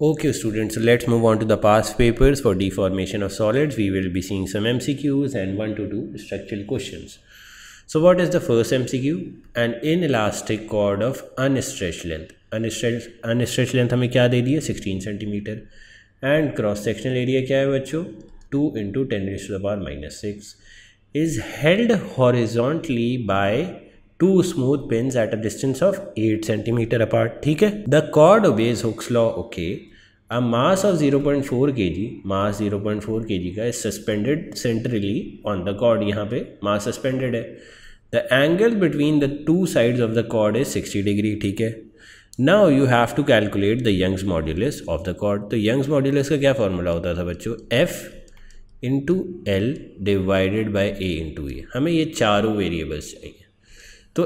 Okay students, so let's move on to the past papers. For deformation of solids, we will be seeing some MCQs and 1 to 2 structural questions. So what is the first MCQ? An inelastic cord of unstretched length. Unstretched length हमें क्या दे दी है 16 centimetre and cross sectional area क्या है बच्चों 2 × 10⁻⁻⁶ is held horizontally by two smooth pins at a distance of 8 centimeter apart. ठीक है. The cord obeys Hooke's law. Okay. A mass of 0.4 kg, mass 0.4 kg का is suspended centrally on the cord. यहाँ पे mass suspended है. The angle between the two sides of the cord is 60 degree. ठीक है. Now you have to calculate the Young's modulus of the cord. तो Young's modulus का क्या formula होता था बच्चों? F into L divided by A into A. हमें ये चारों वेरिएबल्स चाहिए. तो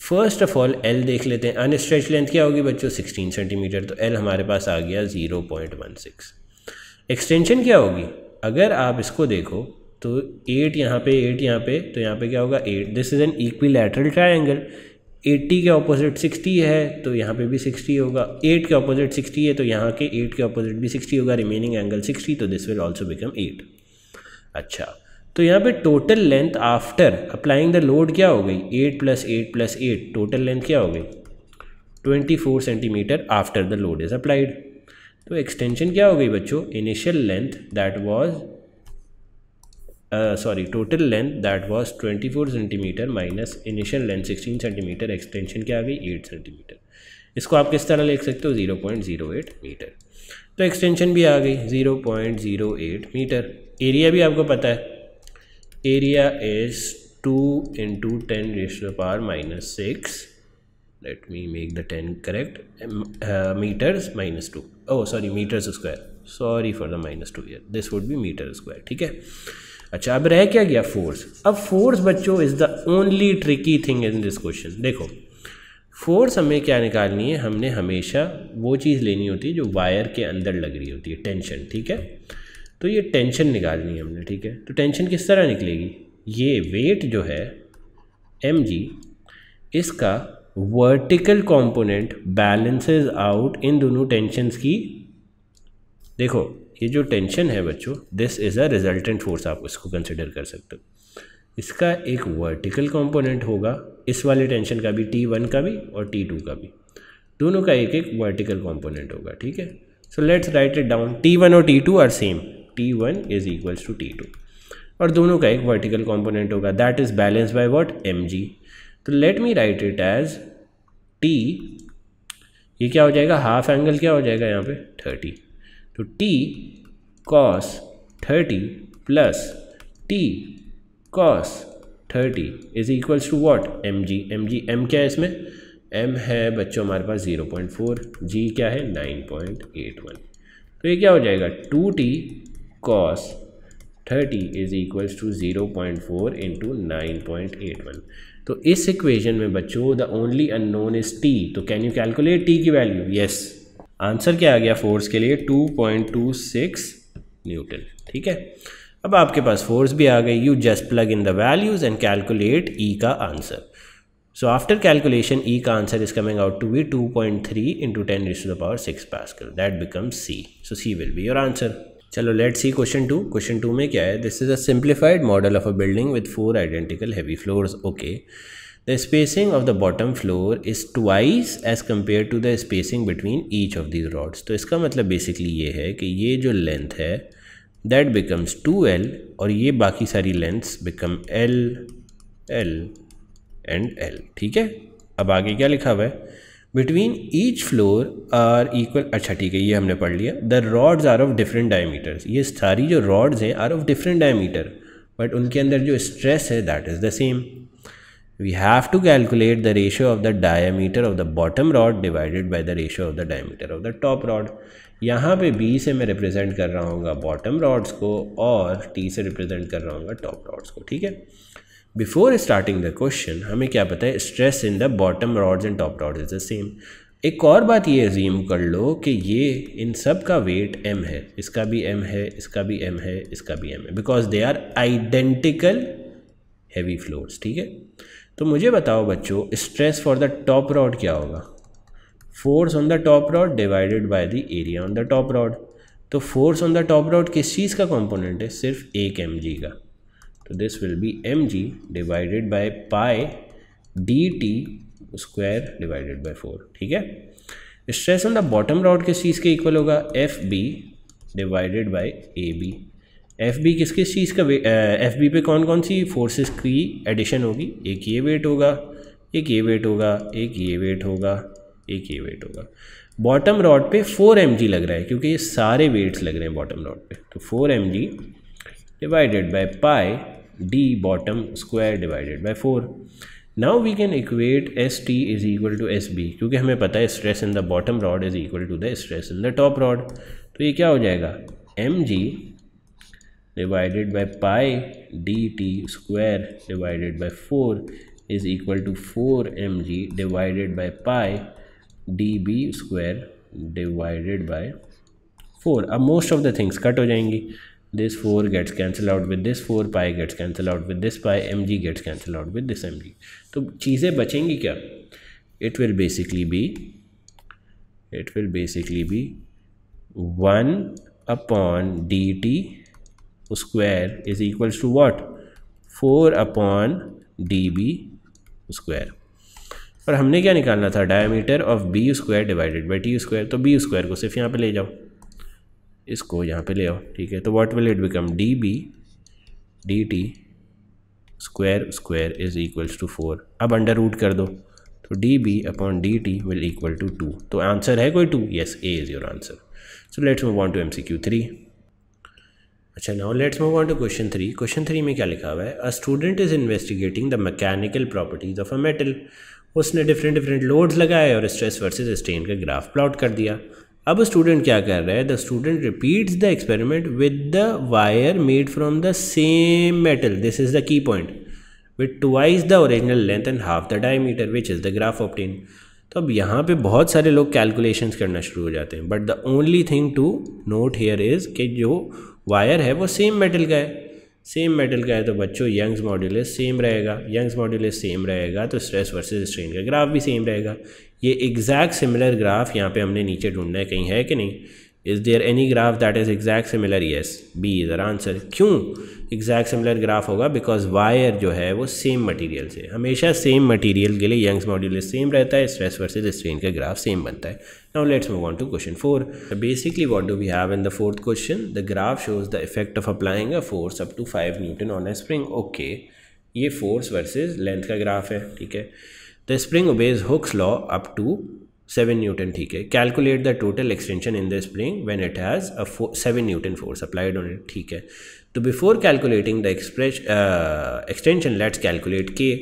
फर्स्ट ऑफ ऑल एल देख लेते हैं. अनस्ट्रेच लेंथ क्या होगी बच्चों 16 सेंटीमीटर. तो एल हमारे पास आ गया 0.16. एक्सटेंशन क्या होगी अगर आप इसको देखो तो 8 यहाँ पे 8 यहाँ पे, तो यहाँ पे क्या होगा 8. This is an equilateral triangle. 80 के ऑपोजिट 60 है तो यहाँ पे भी 60 होगा. 8 के ऑपोजिट 60 है तो यहाँ के 8 के ऑपोजिट भी 60 होगा. Remaining angle 60. तो दिस विल ऑल्सो बिकम 8. अच्छा, तो यहाँ पे total length after applying the load क्या हो गई 8 + 8 + 8. टोटल लेंथ क्या हो गई 24 centimetre after the load is applied. तो एक्सटेंशन क्या हो गई बच्चों initial length that was total length that was 24 centimetre minus initial length 16 centimetre. Extension क्या आ गई 8 सेंटीमीटर. इसको आप किस तरह लिख सकते हो 0.08 मीटर. तो एक्सटेंशन भी आ गई 0.08 मीटर. एरिया भी आपको पता है. Area is 2 × 10⁻⁻⁶. Let me make the 10 correct. Meters minus 2. Oh, sorry, meters square. Sorry for the -2 here. This would be meter square. ठीक है. अच्छा, अब रह क्या गया फोर्स. अब फोर्स बच्चों is the only tricky thing in this question. देखो फोर्स हमें क्या निकालनी है. हमने हमेशा वो चीज़ लेनी होती है जो वायर के अंदर लग रही होती है. टेंशन. ठीक है. तो ये टेंशन निकालनी है हमने. ठीक है. तो टेंशन किस तरह निकलेगी. ये वेट जो है mg इसका vertical component balances out in दोनों टेंशन्स की. देखो ये जो टेंशन है बच्चों this is a resultant force. आप इसको कंसिडर कर सकते हो. इसका एक वर्टिकल कंपोनेंट होगा इस वाले टेंशन का भी T1 का भी और T2 का भी. दोनों का एक एक वर्टिकल कंपोनेंट होगा. ठीक है. So let's write it down. T1 और T2 are same. T1 is equals to T2 और दोनों का एक वर्टिकल कंपोनेंट होगा that is balance by what mg. तो let me write it as T. ये क्या हो जाएगा हाफ एंगल क्या हो जाएगा यहाँ पे 30. तो T cos 30 plus T cos 30 is equals to what mg. mg m क्या है इसमें m है बच्चों हमारे पास 0.4. g क्या है 9.81. तो ये क्या हो जाएगा 2t cos 30 is equals to 0.4 × 9.81. तो इस इक्वेशन में बच्चों the only unknown is t. तो कैन यू कैलकुलेट t की वैल्यू. यस. आंसर क्या आ गया फोर्स के लिए 2.26 न्यूटन. ठीक है. अब आपके पास फोर्स भी आ गई. You just plug in the values and calculate e का answer. So after calculation, E का answer is coming out to be 2.3 × 10⁶ Pascal. That becomes C. So C will be your answer. चलो let's see question 2. Question 2 में क्या है. This is a simplified model of a building with 4 identical heavy floors. Okay. The spacing of the bottom floor is twice as compared to the spacing between each of these rods. तो इसका मतलब basically ये है कि ये जो length है that becomes 2L और ये बाकी सारी lengths become L, L and L. ठीक है. अब आगे क्या लिखा हुआ है between each floor are equal. अच्छा ठीक है ये हमने पढ़ लिया. The rods are of different diameters. ये सारी जो रॉड्स हैं are of different diameter but उनके अंदर जो स्ट्रेस है that is the same. We have to calculate the ratio of the diameter of the bottom rod divided by the ratio of the diameter of the top rod. यहाँ पे B से मैं represent कर रहा हूँ bottom rods को और T से रिप्रेजेंट कर रहा हूँ टॉप रॉड्स को. ठीक है. बिफोर स्टार्टिंग द क्वेश्चन हमें क्या पता है stress in the bottom rods and top rods is the same. एक और बात ये अज्यूम कर लो कि ये इन सब का वेट m है. इसका भी m है, इसका भी m है, इसका भी m है because they are identical heavy floors. ठीक है. तो मुझे बताओ बच्चों stress for the top rod क्या होगा. Force on the top rod divided by the area on the top rod. तो force on the top rod किस चीज़ का कंपोनेंट है? सिर्फ एक mg का। तो this will B mg divided by pi dt square divided by 4। ठीक है। Stress on the bottom rod किस चीज़ के इक्वल होगा? fb divided by ab। fb किस चीज़ का fb पे कौन कौन सी फोर्सेस की एडिशन होगी? एक ये वेट होगा, एक ये वेट होगा, एक ये वेट होगा, एक ये वेट होगा। बॉटम रॉड पे 4 mg लग रहा है क्योंकि ये सारे वेट्स लग रहे हैं बॉटम रॉड पे। तो 4 mg divided by pi d bottom square divided by 4। Now we can equate s t is equal to s b, क्योंकि हमें पता है stress in the bottom rod is equal to the stress in the top rod. तो ये क्या हो जाएगा? mg divided by pi d t square divided by 4 is equal to 4 mg divided by pi d b square divided by 4। अब most of the things cut हो जाएंगी। this 4 gets cancel out with this 4, pi gets cancel out with this pi, mg gets cancel out with this mg। तो चीज़ें बचेंगी क्या? it will basically be 1 upon dt square is equals to what? 4 upon db square। और हमने क्या निकालना था? Diameter of b square divided by t square. तो b square को सिर्फ यहाँ पे ले जाओ, इसको यहाँ पे ले आओ। ठीक है। तो what will it become? D b d t square square is equals to 4। अब अंडर रूट कर दो, तो d b upon d t will equal to 2। तो आंसर है कोई 2? Yes, A is your answer. So let's move on to MCQ 3। अच्छा, now let's move on to question 3। Question 3 में क्या लिखा हुआ है? A student is investigating the mechanical properties of a metal. उसने डिफरेंट लोड्स लगाए और स्ट्रेस वर्सेस स्ट्रेन का ग्राफ प्लॉट कर दिया। अब स्टूडेंट क्या कर रहा है? The student repeats the experiment with the wire made from the same metal, this is the key point, with twice the original length and half the diameter which is the graph obtain. तो अब यहाँ पे बहुत सारे लोग calculations करना शुरू हो जाते हैं, but the only thing to note here is कि जो वायर है वो सेम मेटल का है। सेम मेटल का है तो बच्चों यंग्स मॉड्यूलस सेम रहेगा। यंग्स मॉड्यूलस सेम रहेगा तो स्ट्रेस वर्सेस स्ट्रेन का ग्राफ भी सेम रहेगा। ये एग्जैक्ट सिमिलर ग्राफ यहाँ पे हमने नीचे ढूंढना है, कहीं है कि नहीं? Is there any graph that is exact similar? Yes, B is our answer. क्यों एग्जैक्ट सिमिलर ग्राफ होगा? बिकॉज वायर जो है वो सेम मटेरियल से, हमेशा सेम मटेरियल के लिए यंग्स मॉड्यूलस सेम रहता है, स्ट्रेस वर्सेस स्ट्रेन का ग्राफ सेम बनता है। Now let's move on to question 4। Basically what do we have in the fourth question? The graph shows the effect of applying a force up to 5 newton on a spring. Okay, ये force versus length का graph है। ठीक है। The spring obeys Hooke's law up to 7 newton. ठीक है। Calculate the total extension in the spring when it has a 7 Newton force applied on it. ठीक है। तो before calculating the extension let's calculate के।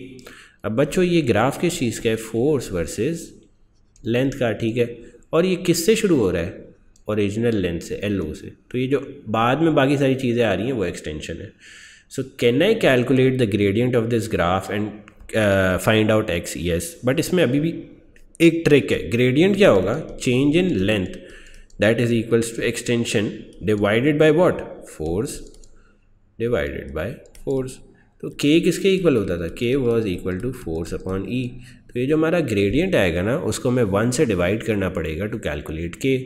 अब बच्चों ये ग्राफ किस चीज़ का है? फोर्स वर्सेस लेंथ का। ठीक है। और ये किससे शुरू हो रहा है? ओरिजिनल लेंथ से, LO से। तो ये जो बाद में बाकी सारी चीज़ें आ रही हैं वो एक्सटेंशन है। So can I calculate the gradient of this graph and find out x? Yes, but इसमें अभी भी एक ट्रिक है। ग्रेडियंट क्या होगा? Change in length that is equals to extension divided by what? Force divided by force. तो k किसके equal होता था? k was equal to force upon e. तो ये जो हमारा ग्रेडियंट आएगा ना, उसको हमें 1 से डिवाइड करना पड़ेगा टू कैलकुलेट k।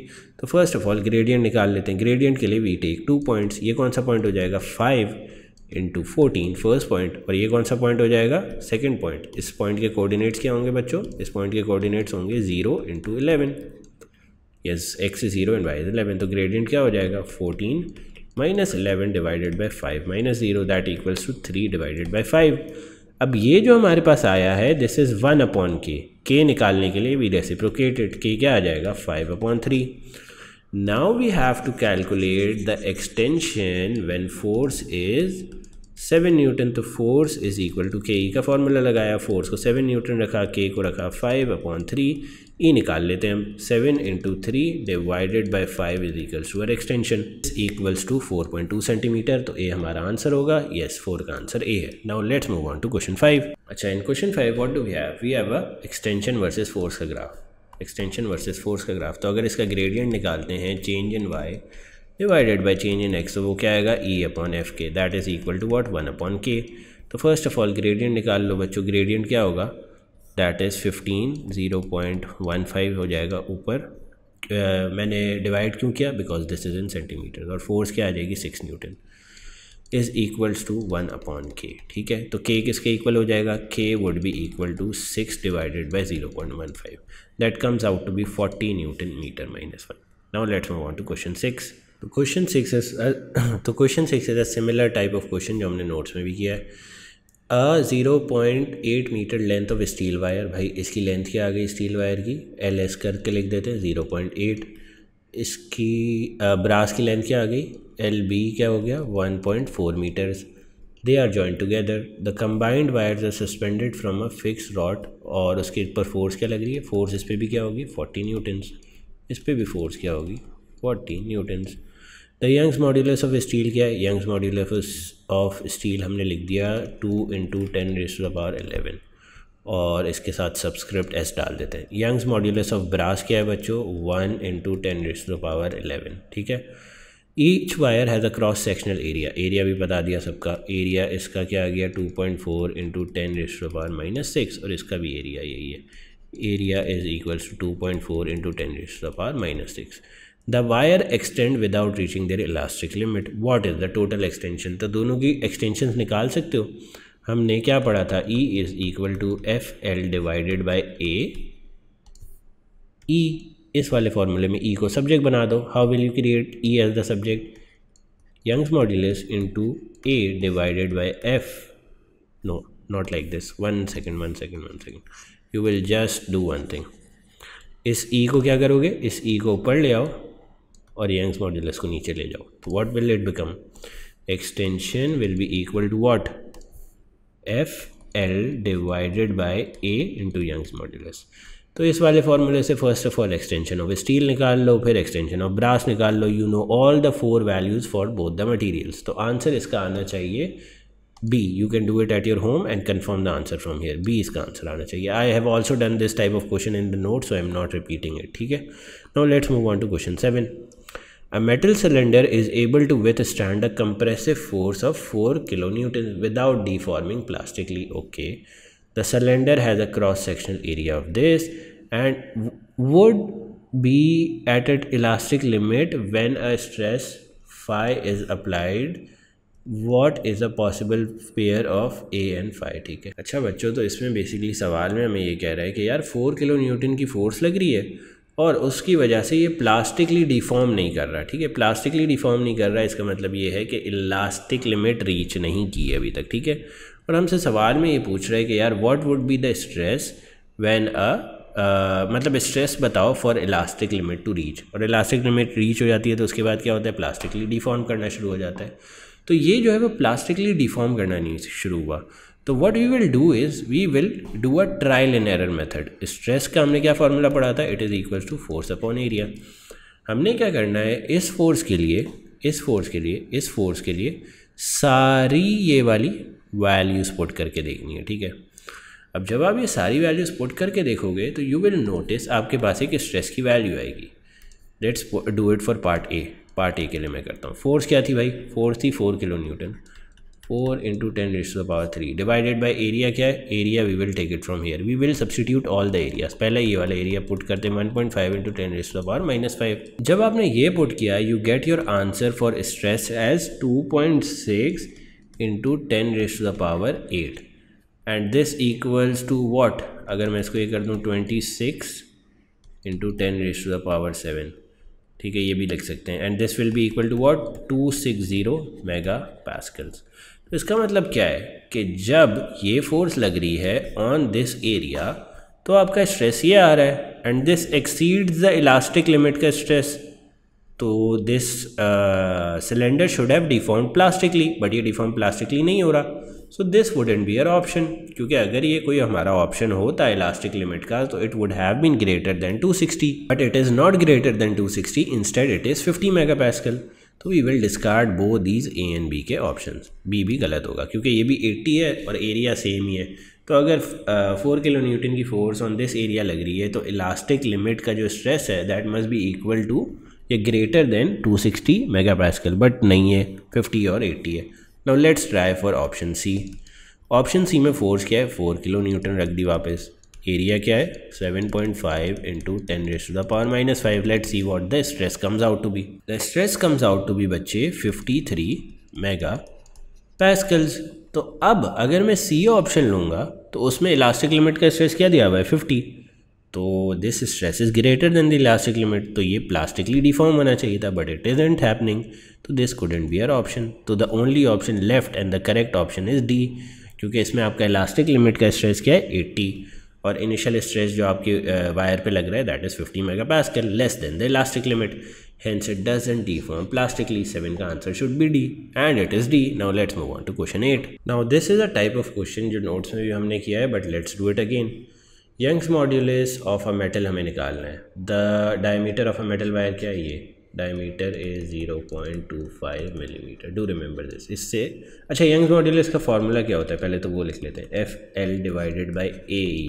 तो फर्स्ट ऑफ ऑल ग्रेडियंट निकाल लेते हैं। ग्रेडियंट के लिए वी टेक 2 पॉइंट्स। ये कौन सा पॉइंट हो जाएगा? 5 इंटू 14 फर्स्ट पॉइंट, और ये कौन सा पॉइंट हो जाएगा? Second point. इस पॉइंट के कोऑर्डिनेट्स क्या होंगे बच्चों? इस पॉइंट के कोऑर्डिनेट्स होंगे 0 into 11। Yes, x is 0 and y is 11। तो ग्रेडियंट क्या हो जाएगा? 14 minus 11 divided by 5 minus 0 that equals to 3 divided by 5। अब ये जो हमारे पास आया है दिस इज़ 1 अपॉन के निकालने के लिए वी रेसिप्रोकेटेड। के क्या आ जाएगा? 5 upon 3। Now we have to calculate the extension when force is 7 Newton. तो फोर्स इज इक्वल टू के। का फॉर्मूला लगाया, फोर्स को 7 न्यूटन रखा, के को रखा 5 अपॉन 3। ई निकाल लेते हैं हम। 7 into 3 divided by 5 is equals to extension equals to 4.2 centimetre. तो ए हमारा आंसर होगा। यस, 4 का आंसर ए है। Now let's move on to question 5। अच्छा, in question 5 what do we have? We have a extension versus force का graph. Extension versus force का graph. तो अगर इसका ग्रेडियंट निकालते हैं change in y divided by change in x, तो वो क्या आएगा? e upon f k that is equal to what? 1 upon k. तो फर्स्ट ऑफ ऑल ग्रेडियंट निकाल लो बच्चों। ग्रेडियंट क्या होगा? दैट इज़ 15 0.15 हो जाएगा ऊपर। मैंने डिवाइड क्यों किया, because this is in centimetre, और फोर्स क्या आ जाएगी 6 Newton is equals to 1/k। ठीक है, तो k किसके इक्वल हो जाएगा, k would be equal to 6 divided by 0.15, that comes out to be 40 newton metre minus 1। Now let's move on to question 6। तो question 6 is a similar type of question जो हमने notes में भी किया है। 0.8 metre length of steel wire, भाई इसकी length क्या आ गई स्टील वायर की, LS करके लिख देते हैं 0.8। इसकी ब्रास की लेंथ क्या आ गई, LB क्या हो गया 1.4 metres. They are joint together, the combined wires are suspended from a fix rod, और उसके ऊपर फोर्स क्या लग रही है, फोर्स इस पर भी क्या होगी 40 न्यूटन्स, इस पर भी फोर्स क्या होगी 40 newtons. The Young's modulus of steel क्या है, यंग्स मॉड्यूलस ऑफ स्टील हमने लिख दिया 2 × 10⁻11 और इसके साथ सब्सक्रिप्ट S डाल देते हैं। यंग्स मॉड्यूलस ऑफ ब्रास क्या है बच्चों 1 × 10⁻11। ठीक है, each wire has a cross sectional area, area भी बता दिया सबका, एरिया इसका क्या आ गया 2.4 × 10⁻⁻6 और इसका भी एरिया यही है, area is equals to 2.4 × 10⁻⁻6। The wire extend without reaching their elastic limit, what is the total extension, तो दोनों की एक्सटेंशन निकाल सकते हो। हमने क्या पढ़ा था, E is equal to FL divided by A, E इस वाले फॉर्मूले में E को सब्जेक्ट बना दो। How will you create E as the subject, Young's modulus into A divided by F, no not like this, one second, you will just do one thing, इस E को क्या करोगे, इस E को ऊपर ले आओ और यंग्स मॉड्यूलस को नीचे ले जाओ, तो what will it become, extension will be equal to what, FL divided by A into Young's modulus. तो इस वाले फॉर्मूले से first of all extension of steel निकाल लो, फिर एक्सटेंशन ऑफ ब्रास निकाल लो, you know all the 4 values for both the materials. तो आंसर इसका आना चाहिए B, you can do it at your home and confirm the answer from here, B इसका आंसर आना चाहिए। I have also done this type of question in the notes, so I am not repeating it, ठीक है। Now let's move on to question 7. A metal cylinder is able to withstand a compressive force of 4 kilonewtons without deforming plastically, okay. The cylinder has a cross-sectional area of this and would be at its elastic limit when a stress phi is applied. What is a possible pair of A and phi, ठीक है। अच्छा बच्चों, तो इसमें basically सवाल में हमें ये कह रहा है कि यार 4 किलो न्यूटन की फोर्स लग रही है और उसकी वजह से ये प्लास्टिकली डिफॉर्म नहीं कर रहा, ठीक है, प्लास्टिकली डिफॉर्म नहीं कर रहा है, इसका मतलब ये है कि इलास्टिक लिमिट रीच नहीं की है अभी तक, ठीक है। और हमसे सवाल में ये पूछ रहा है कि यार what would be the stress when मतलब स्ट्रेस बताओ for elastic limit to reach, और इलास्टिक लिमिट रीच हो जाती है तो उसके बाद क्या होता है, प्लास्टिकली डिफॉर्म करना शुरू हो जाता है। तो ये जो है वो प्लास्टिकली डिफॉर्म करना नहीं शुरू हुआ, तो what we will do is we will do a trial and error method. Stress का हमने क्या फार्मूला पढ़ा था, it is equals to force upon area. हमने क्या करना है, इस फोर्स के लिए सारी ये वाली वैल्यूज़ पुट करके देखनी है, ठीक है। अब जब आप ये सारी वैल्यूज़ पुट करके देखोगे तो यू विल नोटिस आपके पास एक स्ट्रेस की वैल्यू आएगी। Let's do it for part A के लिए मैं करता हूँ। फोर्स क्या थी भाई, फोर्स थी 4 kilo newton, 4 × 10⁻³ divided by area क्या है, area we will take it from here, we will substitute all the areas. पहले ये वाला एरिया पुट करते हैं 1.5 × 10⁻⁻5। जब आपने ये पुट किया you get your answer for stress as 2.6 × 10⁸ and this equals to what, अगर मैं इसको ये कर दूँ 26 × 10⁻⁷, ठीक है, ये भी लिख सकते हैं, and this will be equal to what 260 megapascals. तो इसका मतलब क्या है कि जब ये फोर्स लग रही है ऑन दिस एरिया तो आपका स्ट्रेस ये आ रहा है and this exceeds the elastic limit का स्ट्रेस, तो this cylinder should have deform plastically, but ये डिफॉर्म प्लास्टिकली नहीं हो रहा, so this wouldn't be our option, क्योंकि अगर ये कोई हमारा ऑप्शन होता है इलास्टिक लिमिट का तो it would have been greater than 260, but it is not greater than 260, instead it is 50 megapascal. तो we will discard both these a and b के ऑप्शंस, बी भी गलत होगा क्योंकि ये भी 80 है और एरिया सेम ही है। तो अगर 4 किलो न्यूटन की फोर्स ऑन दिस एरिया लग रही है तो इलास्टिक लिमिट का जो स्ट्रेस है that must be equal to या ग्रेटर देन 260 मेगापास्कल, बट नहीं है, 50 और 80 है। Now let's try for option C. Option C में फोर्स क्या है, 4 किलो न्यूटन रख दी वापस, एरिया क्या है 7.5 into 10⁻⁻⁵. Let's see what the stress comes out to be. The stress comes out to be बच्चे 53 मेगा पैस्कल्स. तो अब अगर मैं सी ऑप्शन लूँगा तो उसमें इलास्टिक लिमिट का स्ट्रेस क्या दिया हुआ है 50. तो this stress is greater than the elastic limit. तो ये प्लास्टिकली डिफॉर्म होना चाहिए था, बट इट इजंट हैपनिंग. तो this couldn't be our option. तो the only option left and the correct option is d, क्योंकि इसमें आपका इलास्टिक लिमिट का स्ट्रेस क्या है 80 और इनिशियल स्ट्रेस जो आपकी वायर पे लग रहा है that is 50 mega pascal less than the elastic limit. Hence it doesn't deform plastically. 7 का answer should be D and it is D. Now let's move on to question 8. Now this is a type of question जो notes में भी हमने किया है, but let's do it again. Young's modulus of a metal हमें निकालना है. The diameter of a metal wire क्या है? ये diameter is 0.25 millimeter. Do remember this. इससे अच्छा Young's modulus का फॉर्मूला क्या होता है पहले तो वो लिख लेते हैं. FL divided by AE.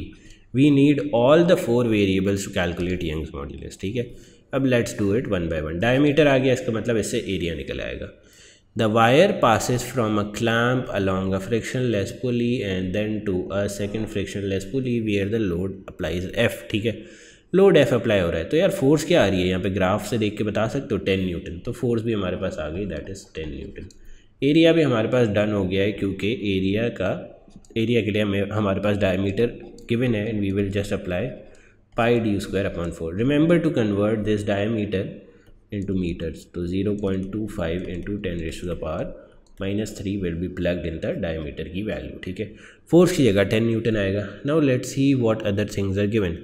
We need all the 4 variables to calculate Young's modulus. ठीक है. अब let's do it one by one. Diameter आ गया, इसका मतलब इससे एरिया निकल आएगा. The wire passes from a clamp along a frictionless pulley and then to a second frictionless pulley where the load applies f. ठीक है, लोड एफ अप्लाई हो रहा है. तो यार फोर्स क्या आ रही है यहाँ पे ग्राफ से देख के बता सकते हो 10 न्यूटन. तो फोर्स भी हमारे पास आ गई, दैट इज़ 10 न्यूटन. एरिया भी हमारे पास डन हो गया है, क्योंकि एरिया के लिए हमारे पास डायमीटर गिवन है and we will just apply pi d square upon 4. Remember to convert this diameter into meters. So 0.25 into 10⁻⁻³ will be plugged in the diameter की वैल्यू. ठीक है, फोर्स की जगह 10 न्यूटन आएगा. Now let's see what other things are given.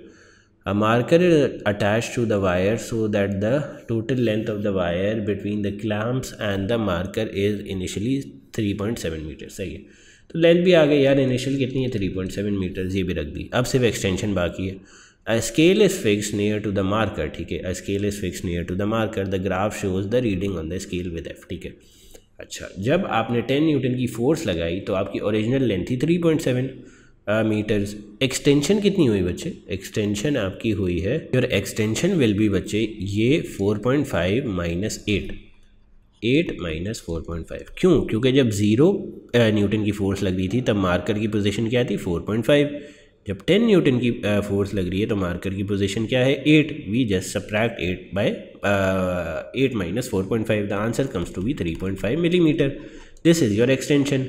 A marker is attached to the wire so that the total length of the wire between the clamps and the marker is initially 3.7 metre. सही है, तो length भी आ गई यार. Initial कितनी है 3.7 metre, ये भी रख दी. अब सिर्फ एक्सटेंशन बाकी है. A scale is fixed near to the marker. ठीक है, a scale is fixed near to the marker. The graph shows the reading on the scale with F. ठीक है, अच्छा जब आपने 10 न्यूटन की फोर्स लगाई तो आपकी ओरिजिनल लेंथ थी 3.7 मीटर्स. एक्सटेंशन कितनी हुई बच्चे? एक्सटेंशन आपकी हुई है, और एक्सटेंशन विल बी बच्चे ये 4.5 माइनस 8 माइनस 4.5. क्यों? क्योंकि जब 0 न्यूटन की फोर्स लग रही थी तब मार्कर की पोजीशन क्या थी 4.5. जब 10 न्यूटन की फोर्स लग रही है तो मार्कर की पोजीशन क्या है 8. We just subtract 8 minus 4.5. The answer comes to be 3.5 millimetres. This is your extension.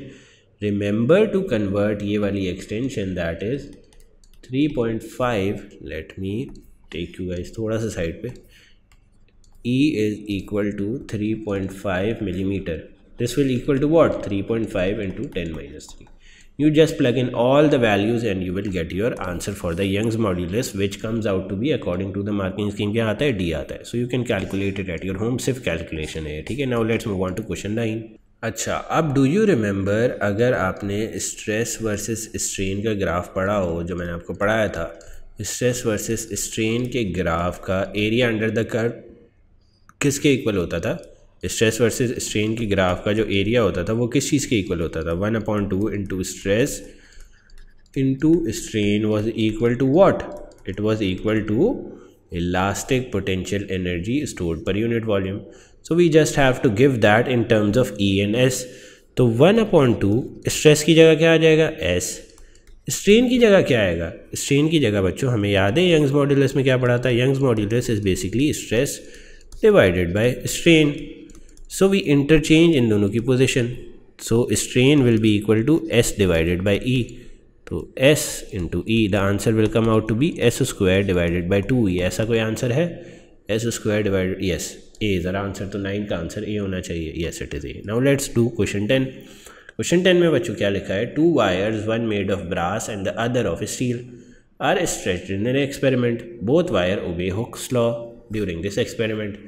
Remember to convert ये वाली extension that is 3.5. Let me take you guys थोड़ा सा साइड पे. E is equal to 3.5 millimeter. This will equal to what? 3.5 into 10 minus 3. You just plug in all the values and you will get your answer for the Young's modulus, which comes out to be according to the marking scheme क्या आता है D आता है. So you can calculate it at your home. सिर्फ calculation है, ठीक है. Now let's move on to question 9. अच्छा, अब डू यू रिमेंबर, अगर आपने स्ट्रेस वर्सेस स्ट्रेन का ग्राफ पढ़ा हो, जो मैंने आपको पढ़ाया था, स्ट्रेस वर्सेस स्ट्रेन के ग्राफ का एरिया अंडर द कर्व किसके इक्वल होता था? स्ट्रेस वर्सेस स्ट्रेन की ग्राफ का जो एरिया होता था वो किस चीज़ के इक्वल होता था? 1/2 into stress into strain was equal to what? It was equal to elastic potential energy stored per unit volume. So we just have to give that in terms of E and S. तो 1/2 stress की जगह क्या आ जाएगा? S. Strain की जगह क्या आएगा? स्ट्रेन की जगह बच्चों हमें याद है यंग्स मॉड्यूलस में क्या पढ़ा था? Young's modulus is basically stress divided by strain. So we interchange इन दोनों की position. So strain will be equal to S divided by E. तो S into E, the answer will come out to be S² divided by 2. ये ऐसा कोई answer है? S² divided, yes A is our answer. तो 9 का answer A होना चाहिए. Yes, it is A. Now let's do question 10. Question 10 में बच्चों क्या लिखा है? 2 wires, one made of brass and the other of steel, are stretched in an experiment. Both wire obey Hooke's law during this experiment.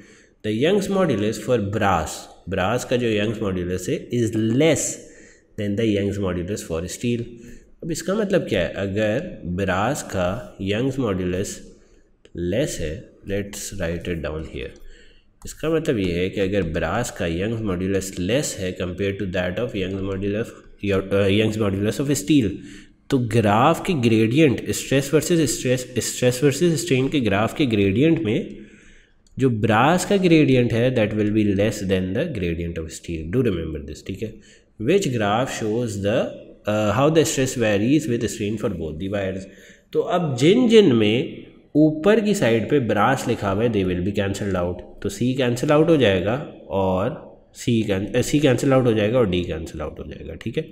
The Young's modulus for brass का जो Young's modulus है is less than the Young's modulus for steel. अब इसका मतलब क्या है? अगर brass का Young's modulus less है, let's write it down here. इसका मतलब ये है कि अगर ब्रास का यंग्स मॉड्यूलस लेस है compare to that of Young's modulus of steel, तो ग्राफ के ग्रेडियंट स्ट्रेस वर्सेस स्ट्रेन के ग्राफ के ग्रेडियंट में जो ब्रास का ग्रेडियंट है that will be less than the gradient of steel. Do remember this, ठीक है. Which graph shows the how the stress varies with strain for both the wires. तो अब जिन जिन में ऊपर की साइड पे ब्रास लिखा हुआ है they will be cancelled out, तो सी कैंसिल आउट हो जाएगा और सी कैंसिल आउट हो जाएगा और डी कैंसिल आउट हो जाएगा, ठीक है।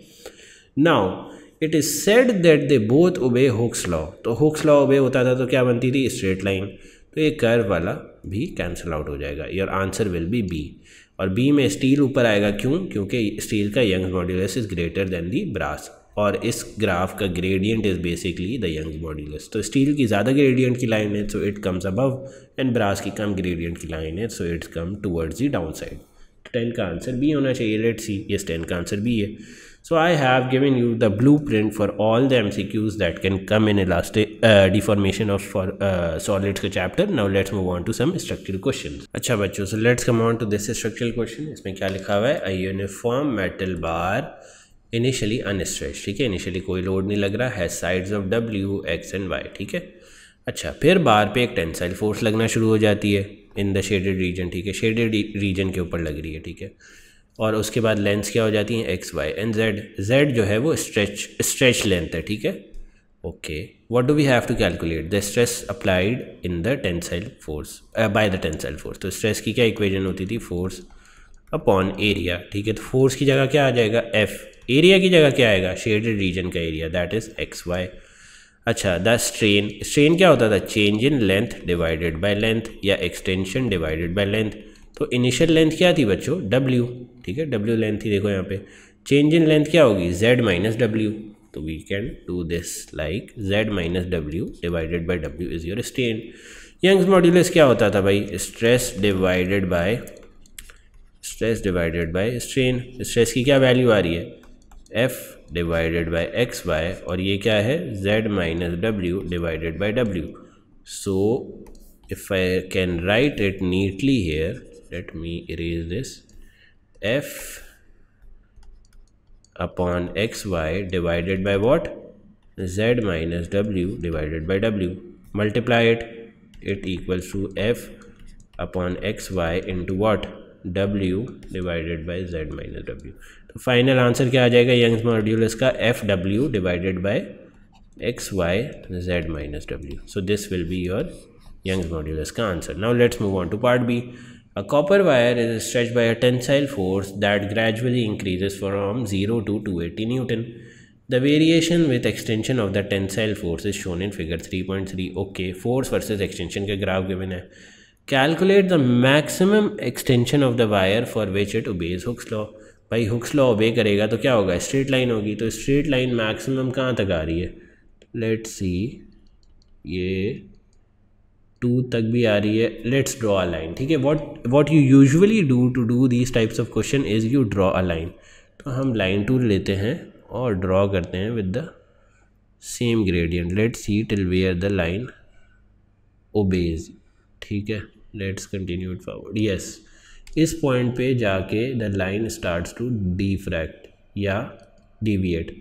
Now it is said that they both obey Hooke's law, तो हुक्स लॉ ओबे होता था तो क्या बनती थी, स्ट्रेट लाइन, तो ये कर्व वाला भी कैंसिल आउट हो जाएगा। Your answer will be B, और बी में स्टील ऊपर आएगा, क्यों, क्योंकि स्टील का Young's modulus is greater than the brass, और इस ग्राफ का gradient is basically the Young's modulus. तो स्टील की ज़्यादा ग्रेडियंट की लाइन है so it comes above, and brass की कम ग्रेडियंट की लाइन है so it's come towards the down side. 10 का आंसर बी होना चाहिए। लेट्स सी, यस 10 का आंसर बी है। So I have given you the blueprint for all the MCQs that can come in elastic deformation of solids का chapter. Now let's move on to some structural questions. अच्छा बच्चों, so let's come on to this structural question. इसमें क्या लिखा हुआ है, a uniform metal bar initially unstretched, ठीक है, इनिशियली कोई लोड नहीं लग रहा, has sides of W, X and Y, ठीक है। अच्छा, फिर बार पे एक टेंसाइल फोर्स लगना शुरू हो जाती है इन द शेडेड रीजन, ठीक है, शेडेड रीजन के ऊपर लग रही है, ठीक है, और उसके बाद लेंथ्स क्या हो जाती हैं, X Y and Z. Z जो है वो स्ट्रेच लेंथ है, ठीक है, okay. What do we have to calculate, the stress applied in the tensile force by the tensile force. तो स्ट्रेस की क्या इक्वेशन होती थी, फोर्स अपॉन एरिया, ठीक है। तो फोर्स की जगह क्या आ जाएगा, एफ, एरिया की जगह क्या आएगा, शेडेड रीजन का area, that is X Y. अच्छा, द स्ट्रेन, स्ट्रेन क्या होता था, change in length divided by length या एक्सटेंशन डिवाइडेड बाय लेंथ। तो इनिशियल लेंथ क्या थी बच्चों, W, ठीक है, W लेंथ थी, देखो यहाँ पे चेंज इन लेंथ क्या होगी, Z माइनस W। तो we can do this like Z minus W divided by W is your strain. Young's modulus क्या होता था भाई, stress divided by strain. Stress की क्या वैल्यू आ रही है, F divided by X Y, और ये क्या है, Z minus W divided by W। So if I can write it neatly here, let me erase this, F upon xy divided by what, Z minus W divided by W, multiply it equals to F upon xy into what, W divided by Z minus W। तो final answer क्या आ जाएगा Young's modulus का, FW divided by XY Z minus W। So this will be your Young's modulus का answer. Now let's move on to part B. A copper wire is stretched by a tensile force that gradually increases from 0 to 280 Newton. The variation with extension of the tensile force is shown in figure 3.3. Okay, force versus extension का graph given है। Calculate the maximum extension of the wire for which it obeys Hooke's law. भाई Hooke's law obey करेगा तो क्या होगा, straight line होगी। तो straight line maximum कहाँ तक आ रही है, लेट्स सी, ये 2 तक भी आ रही है। लेट्स ड्रॉ अ लाइन, ठीक है। What you usually do to do these types of question is you draw a line. तो हम लाइन टूल लेते हैं और ड्रॉ करते हैं with the same gradient. Let's see till where the line obeys, ठीक है। Let's continue it forward. Yes, इस पॉइंट पे जाके the line starts to diffract या deviate.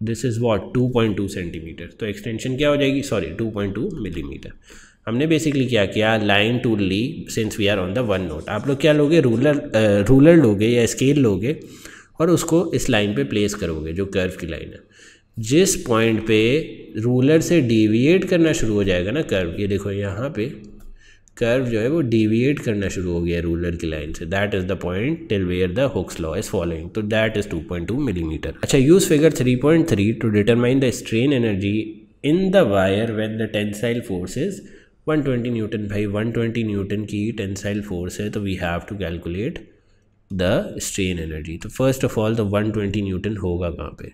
This is what 2.2 centimetre. तो एक्सटेंशन क्या हो जाएगी, सॉरी 2.2 मिलीमीटर। हमने बेसिकली क्या किया, लाइन टूल ली since we are on the OneNote. आप लोग क्या लोगे, रूलर लोगे या स्केल लोगे और उसको इस लाइन पे प्लेस करोगे जो कर्व की लाइन है। जिस पॉइंट पे रूलर से डिविएट करना शुरू हो जाएगा ना कर्व, ये देखो यहाँ पे कर्व जो है वो डिविएट करना शुरू हो गया रूलर की लाइन से, that is the point till where the Hooke's law is following. तो दैट इज 2.2 मिलीमीटर। अच्छा, use figure 3.3 to determine the strain energy in the wire when the tensile force is 120 newton. भाई 120 newton की tensile force है तो we have to calculate the strain energy. तो first of all the 120 newton होगा कहाँ पे,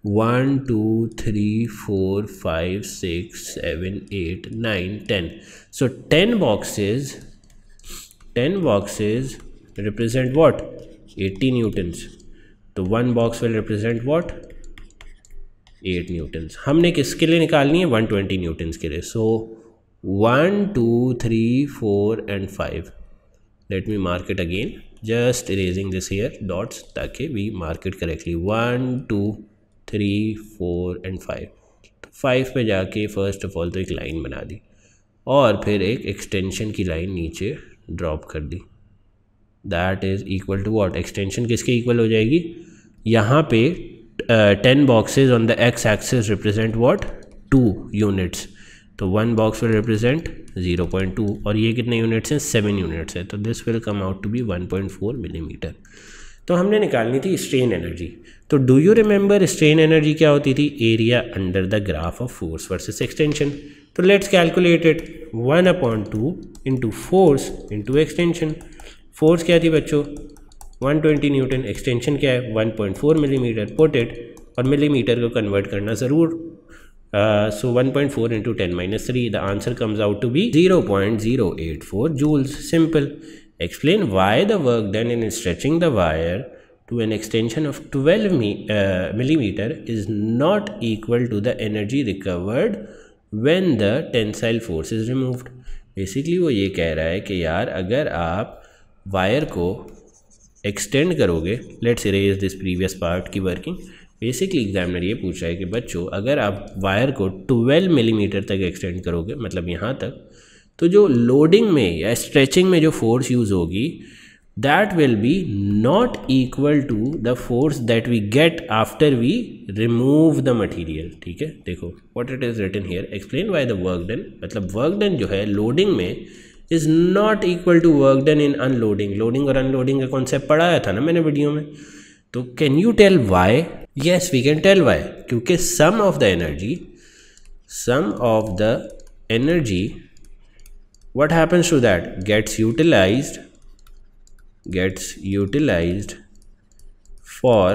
1 2 3 4 5 6 7 8 9 10। So 10 boxes represent what, 80 newtons. तो 1 box will represent what, 8 newtons. हमने किसके लिए निकालनी है, 120 न्यूटन्स के लिए। So 1 2 3 4 and 5. Let me mark it again, just erasing this here dots ताकि we mark it correctly. 1 2 3 4 and 5. तो 5 पे जाके फर्स्ट ऑफ ऑल तो एक लाइन बना दी और फिर एक एक्सटेंशन की लाइन नीचे ड्रॉप कर दी। That is equal to what, extension किसके इक्वल हो जाएगी, यहाँ पे 10 boxes on the x axis represent what, 2 units, तो 1 बॉक्स विल रिप्रेजेंट 0.2 और ये कितने यूनिट्स हैं, 7 यूनिट्स है, तो this will come out to be 1.4 millimetre. तो हमने निकालनी थी स्ट्रेन एनर्जी। तो do you remember strain energy क्या होती थी, area under the graph of force versus extension. तो let's calculate it, 1/2 into force into extension. Force क्या थी बच्चों, 120 न्यूटन, एक्सटेंशन क्या है 1.4 मिलीमीटर, पुट इट, और मिलीमीटर को कन्वर्ट करना ज़रूर। So 1.4 into 10-3, the answer comes out to be 0.084 joules. Simple. Explain why the work done in stretching the wire to an extension of 12 millimeter is not equal to the energy recovered when the tensile force is removed. Basically वो ये कह रहा है कि यार अगर आप wire को एक्सटेंड करोगे, let's erase this previous part की वर्किंग। बेसिकली एग्जामिनर ये पूछ रहा है कि बच्चों अगर आप वायर को 12 मिलीमीटर तक एक्सटेंड करोगे, मतलब यहाँ तक, तो जो लोडिंग में या स्ट्रेचिंग में जो फोर्स यूज़ होगी that will be not equal to the force that we get after we remove the material. ठीक है, देखो what it is written here, explain why the work done, मतलब वर्क डन जो है loading में is not equal to work done in unloading. Loading और unloading का concept पढ़ाया था ना मैंने वीडियो में। तो can you tell why? Yes, we can tell why. क्योंकि sum of the energy, what happens to that? Gets utilized for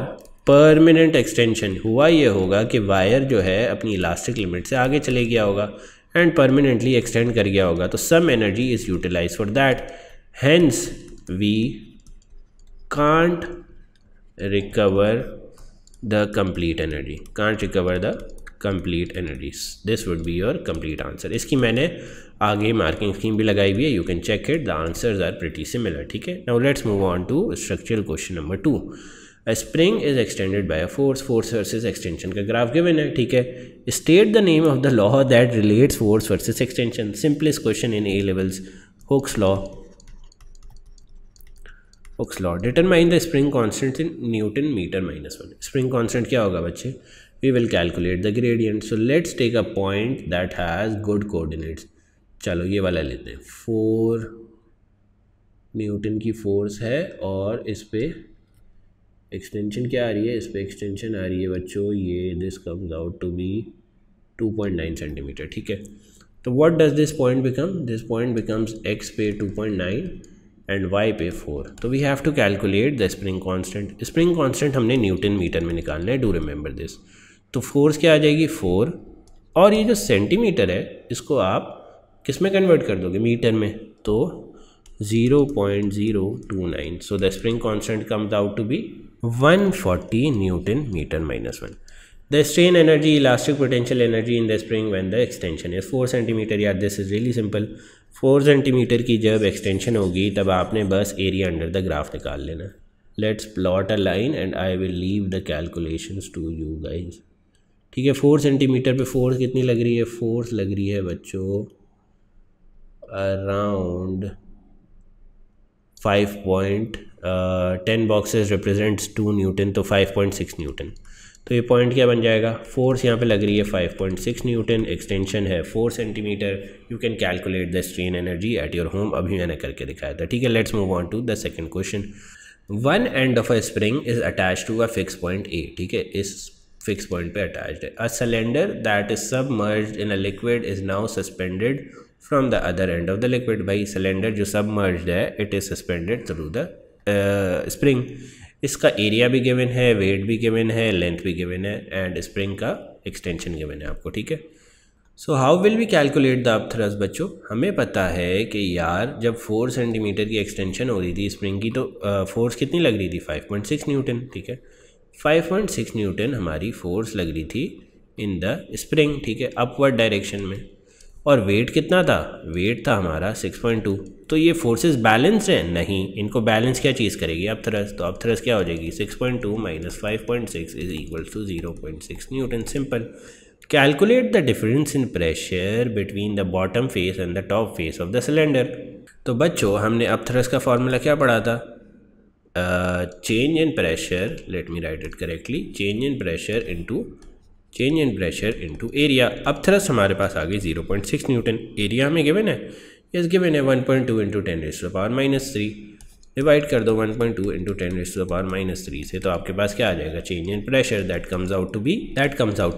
permanent extension. हुआ ये होगा कि वायर जो है अपनी इलास्टिक लिमिट से आगे चले गया होगा एंड परमानेंटली एक्सटेंड कर गया होगा, तो some energy is utilized for that. Hence, we can't recover the complete energy. Can't recover the complete energies. This would be your complete answer. इसकी मैंने आगे मार्किंग स्कीम भी लगाई हुई है, you can check it. The answers are pretty similar. ठीक है, now let's move on to structural question number 2. A spring is extended by a force. Force versus extension का ग्राफ गिवन है। ठीक है, state the name of the law that relates force versus extension. Simplest question in A levels. Hooke's law. Hooke's law. Determine the spring constant in Newton meter minus 1. Spring constant क्या होगा बच्चे? We will calculate the gradient. So let's take a point that has good coordinates. चलो ये वाला लेते हैं, 4 Newton की force है और इस पे एक्सटेंशन क्या आ रही है, इस पे एक्सटेंशन आ रही है बच्चों ये, this comes out to be 2.9 centimetres. ठीक है, तो what does this point become, this point becomes x पे 2.9 एंड y पे 4। तो we have to calculate the spring constant. Spring constant हमने न्यूटन मीटर में निकालना है, डू रिमेंबर दिस। तो फोर्स क्या आ जाएगी 4, और ये जो सेंटीमीटर है इसको आप किस में कन्वर्ट कर दोगे, मीटर में, तो 0.029। So the spring constant comes out to be 140 newton metre minus 1। The strain energy, elastic potential energy in the spring when the extension is 4 centimetre. यार this is really simple, 4 centimetre की जब extension होगी तब आपने बस area under the graph निकाल लेना। Let's plot a line and I will leave the calculations to you guys. ठीक है, 4 सेंटीमीटर पे फोर्स कितनी लग रही है, फोर्स लग रही है बच्चों अराउंड 5.10 बॉक्सेस रिप्रेजेंट्स 2 न्यूटन, तो 5.6 न्यूटन। तो ये पॉइंट क्या बन जाएगा, फोर्स यहाँ पे लग रही है 5.6 न्यूटन, एक्सटेंशन है 4 centimetres. You can calculate the strain energy at your home, अभी मैंने करके दिखाया था। ठीक है, let's move on to the second question. One end of a spring is attach to a fix point A. ठीक है, इस फिक्स पॉइंट पे अटैच्ड है। A cylinder that is submerged in a liquid is now suspended from the other end of the liquid. भाई cylinder जो submerged है it is suspended through the spring. इसका area भी गिवन है, weight भी given है, length भी given है एंड स्प्रिंग का एक्सटेंशन गिवन है आपको। ठीक है, so how will we calculate the upthrust बच्चों। हमें पता है कि यार जब 4 सेंटीमीटर की एक्सटेंशन हो रही थी स्प्रिंग की तो फोर्स कितनी लग रही थी 5.6 न्यूटन। ठीक है, 5.6 न्यूटन हमारी फोर्स लग रही थी इन द स्प्रिंग। ठीक है, अपवर्ड डायरेक्शन में, और वेट कितना था, वेट था हमारा 6.2। तो ये फोर्सेस बैलेंस हैं, नहीं, इनको बैलेंस क्या चीज़ करेगी, अब थ्रस्ट। तो अब थ्रस्ट क्या हो जाएगी 6.2 minus 5.6 is equal to 0.6 newton. Simple. Calculate the difference in pressure between the bottom face and the top face of the cylinder. तो बच्चों हमने अब थ्रस्ट का फॉर्मूला क्या पढ़ा था, change in pressure, late me write it correctly, change in pressure into change in pressure into area. अब thrust हमारे पास आ गई 0.6 न्यूटन, एरिया हमें गिवन है, यस गिवन है 1.2 इंटू 10⁻³ डिवाइड कर दो 1.2 इंटू 10⁻³ से, तो आपके पास क्या आ जाएगा, change in pressure that comes out to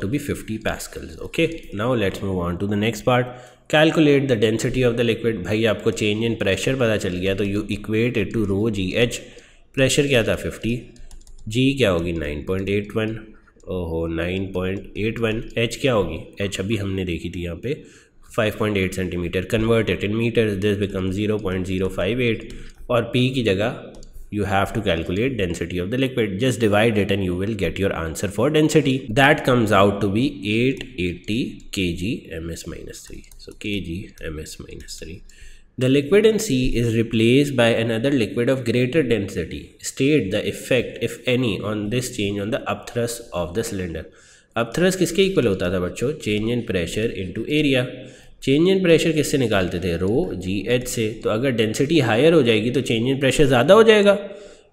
be 50 pascals. Okay, now let's move on to the next part, calculate the density of the liquid. भाई आपको चेंज इन प्रेशर पता चल गया, तो you equate it to rho g h. Pressure क्या था 50, जी क्या होगी 9.81, ओहो 9.81, एच क्या होगी, एच अभी हमने देखी थी यहाँ पे 5.8 centimetres, convert it in metres, this become 0.058, और पी की जगह you have to calculate density of the liquid, just divide it and you will get your answer for density, that comes out to be 880 kg ms-3, so kg ms-3. The liquid in C is replaced by another liquid of greater density. State the effect, if any, on this change on the upthrust of the cylinder. upthrust किसके equal होता था बच्चों, change in pressure into area. Change in pressure किससे निकालते थे, रो g H से। तो अगर डेंसिटी हायर हो जाएगी तो चेंज इन प्रेशर ज़्यादा हो जाएगा,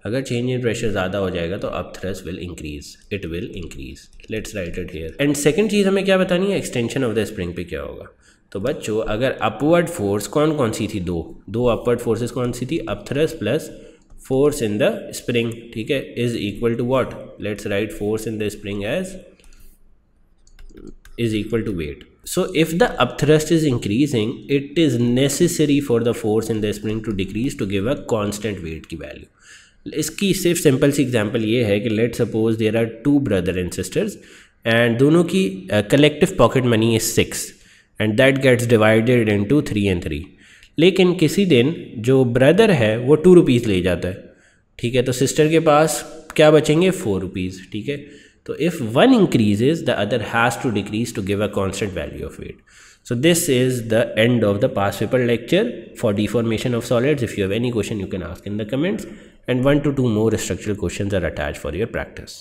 अगर चेंज इन प्रेशर ज़्यादा हो जाएगा तो upthrust will increase, it will increase. Let's write it here. And second चीज़ हमें क्या बतानी है, एक्सटेंशन ऑफ द स्प्रिंग पे क्या होगा। तो बच्चों अगर अपवर्ड फोर्स कौन सी थी, दो अपवर्ड फोर्सेस कौन सी थी, upthrust plus force in the spring, ठीक है, is equal to what, let's write force in the spring as is equal to weight. So if the upthrust is increasing, it is necessary for the force in the spring to decrease to give a constant weight की value. इसकी सिर्फ simple सी example ये है कि let suppose there are 2 brother and sisters and दोनों की collective pocket money is 6 and that gets divided into 3 and 3। लेकिन किसी दिन जो ब्रदर है वो 2 रुपीज़ ले जाता है, ठीक है, तो सिस्टर के पास क्या बचेंगे 4 रुपीज़, ठीक है। So if one increases, the other has to decrease to give a constant value of weight. So this is the end of the past paper lecture for deformation of solids. If you have any question, you can ask in the comments, and 1 to 2 more structural questions are attached for your practice.